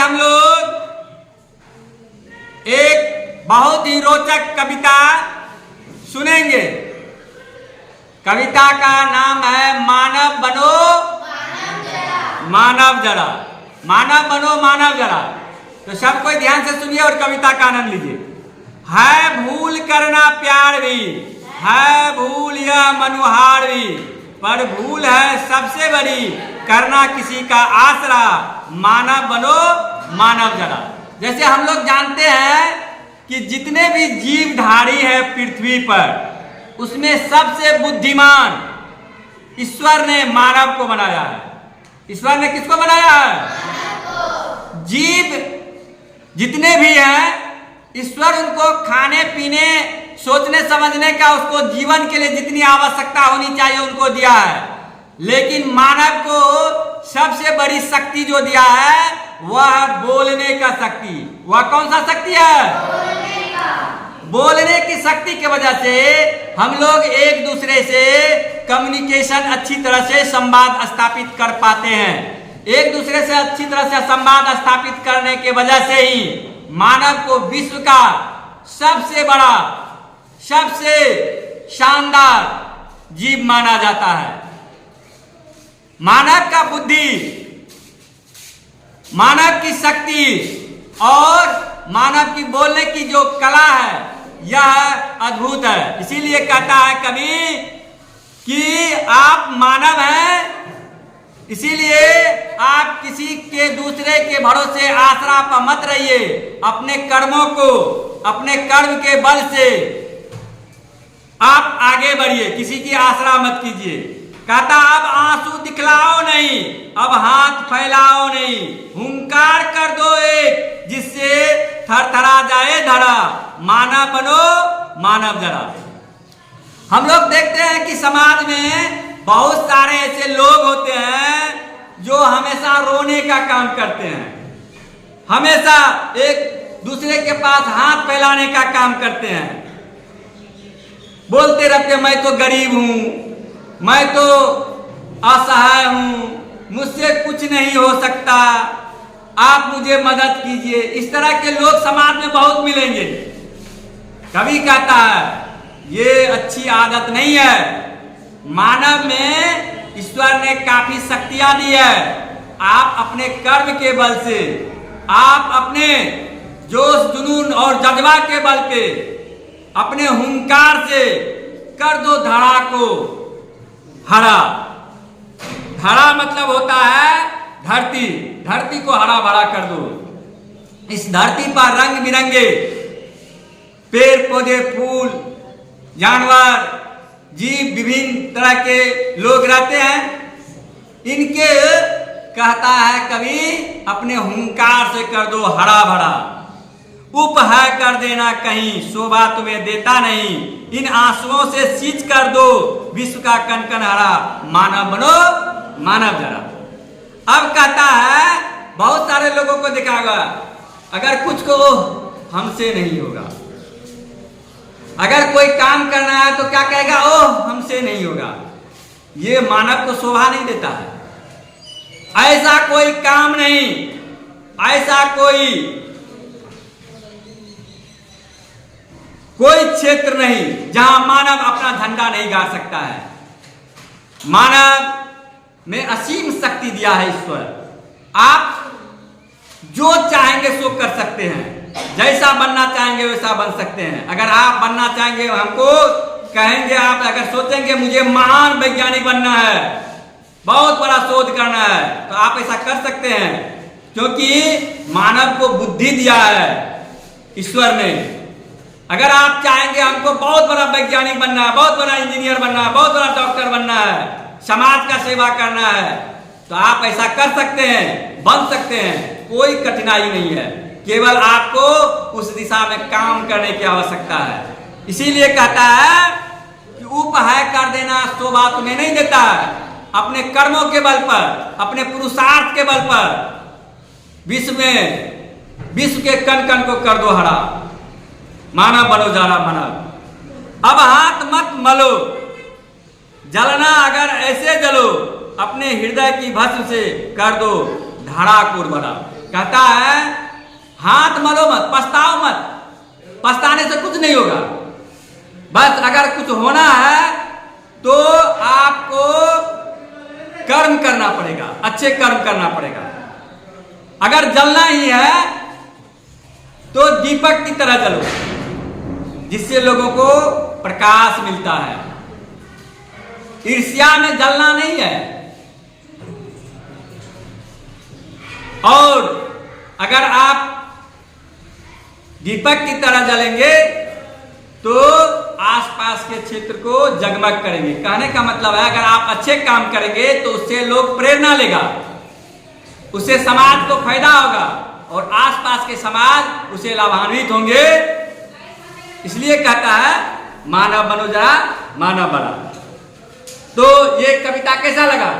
हम लोग एक बहुत ही रोचक कविता सुनेंगे। कविता का नाम है मानव बनो मानव जरा। मानव बनो मानव जरा। तो सब कोई ध्यान से सुनिए और कविता का आनंद लीजिए। है भूल करना प्यार भी, है भूल यह मनुहार भी, पर भूल है सबसे बड़ी करना किसी का आसरा। मानव बनो मानव जरा। जैसे हम लोग जानते हैं कि जितने भी जीवधारी है पृथ्वी पर, उसमें सबसे बुद्धिमान ईश्वर ने मानव को बनाया है। ईश्वर ने किसको बनाया है? जीव जितने भी हैं, ईश्वर उनको खाने पीने सोचने समझने का, उसको जीवन के लिए जितनी आवश्यकता होनी चाहिए उनको दिया है। लेकिन मानव को सबसे बड़ी शक्ति जो दिया है वह बोलने का शक्ति। वह कौन सा शक्ति है? बोलने की शक्ति की वजह से हम लोग एक दूसरे से कम्युनिकेशन अच्छी तरह से संवाद स्थापित कर पाते हैं। एक दूसरे से अच्छी तरह से संवाद स्थापित करने के वजह से ही मानव को विश्व का सबसे बड़ा, सबसे शानदार जीव माना जाता है। मानव का बुद्धि, मानव की शक्ति और मानव की बोलने की जो कला है यह अद्भुत है। इसीलिए कहता है कवि कि आप मानव हैं, इसीलिए आप किसी के दूसरे के भरोसे आसरा पर मत रहिए। अपने कर्मों को, अपने कर्म के बल से आप आगे बढ़िए, किसी की आसरा मत कीजिए। कहता अब आंसू दिखलाओ नहीं, अब हाथ फैलाओ नहीं, हुंकार कर दो एक जिससे थरथरा जाए धरा। मानव बनो मानव जरा। हम लोग देखते हैं कि समाज में बहुत सारे ऐसे लोग होते हैं जो हमेशा रोने का काम करते हैं, हमेशा एक दूसरे के पास हाथ फैलाने का काम करते हैं। बोलते रहते मैं तो गरीब हूं, मैं तो असहाय हूं, मुझसे कुछ नहीं हो सकता, आप मुझे मदद कीजिए। इस तरह के लोग समाज में बहुत मिलेंगे। कवि कहता है ये अच्छी आदत नहीं है। मानव में ईश्वर ने काफी शक्तियां दी है। आप अपने कर्म के बल से, आप अपने जोश जुनून और जज्बा के बल पे, अपने हुंकार से कर दो धड़ा को हरा। धड़ा मतलब होता है धरती, धरती को हरा भरा कर दो। इस धरती पर रंग बिरंगे पेड़ पौधे, फूल, जानवर, जीव, विभिन्न तरह के लोग रहते हैं। इनके कहता है कवि अपने हुंकार से कर दो हरा भरा। उप है कर देना कहीं, शोभा तुम्हें देता नहीं, इन आंसुओं से सींच कर दो विश्व का कन कन हरा। मानव बनो मानव जरा। अब कहता है बहुत सारे लोगों को दिखागा, अगर कुछ को हमसे नहीं होगा, अगर कोई काम करना है तो क्या कहेगा, ओह हमसे नहीं होगा। ये मानव को शोभा नहीं देता है। ऐसा कोई काम नहीं, ऐसा कोई क्षेत्र नहीं जहां मानव अपना झंडा नहीं गाड़ सकता है। मानव में असीम शक्ति दिया है ईश्वर। आप जो चाहेंगे सो कर सकते हैं, जैसा बनना चाहेंगे वैसा बन सकते हैं। अगर आप बनना चाहेंगे, हमको कहेंगे, आप अगर सोचेंगे मुझे महान वैज्ञानिक बनना है, बहुत बड़ा शोध करना है, तो आप ऐसा कर सकते हैं, क्योंकि मानव को बुद्धि दिया है ईश्वर ने। अगर आप चाहेंगे हमको बहुत बड़ा वैज्ञानिक बनना है, बहुत बड़ा इंजीनियर बनना है, बहुत बड़ा डॉक्टर बनना है, समाज का सेवा करना है, तो आप ऐसा कर सकते हैं, बन सकते हैं। कोई कठिनाई नहीं है, केवल आपको उस दिशा में काम करने की आवश्यकता है। इसीलिए कहता है कि उप है कर देना शोभा तुम्हें नहीं देता है। अपने कर्मों के बल पर, अपने पुरुषार्थ के बल पर विश्व के कण कण को कर दो हरा। मानव बनो जरा मानव। अब हाथ मत मलो, जलना अगर ऐसे जलो, अपने हृदय की भस्म से कर दो धड़ा को उर्वरा। कहता है हाथ मलो मत, पछताओ मत, पछताने से कुछ नहीं होगा। बस अगर कुछ होना है तो आपको कर्म करना पड़ेगा, अच्छे कर्म करना पड़ेगा। अगर जलना ही है तो दीपक की तरह जलो, जिससे लोगों को प्रकाश मिलता है। ईर्ष्या में जलना नहीं है। और अगर आप दीपक की तरह जलेंगे तो आसपास के क्षेत्र को जगमग करेंगे। कहने का मतलब है अगर आप अच्छे काम करेंगे तो उससे लोग प्रेरणा लेगा, उससे समाज को फायदा होगा और आसपास के समाज उसे लाभान्वित होंगे। इसलिए कहता है मानव बनो जरा मानव बना। तो ये कविता कैसा लगा?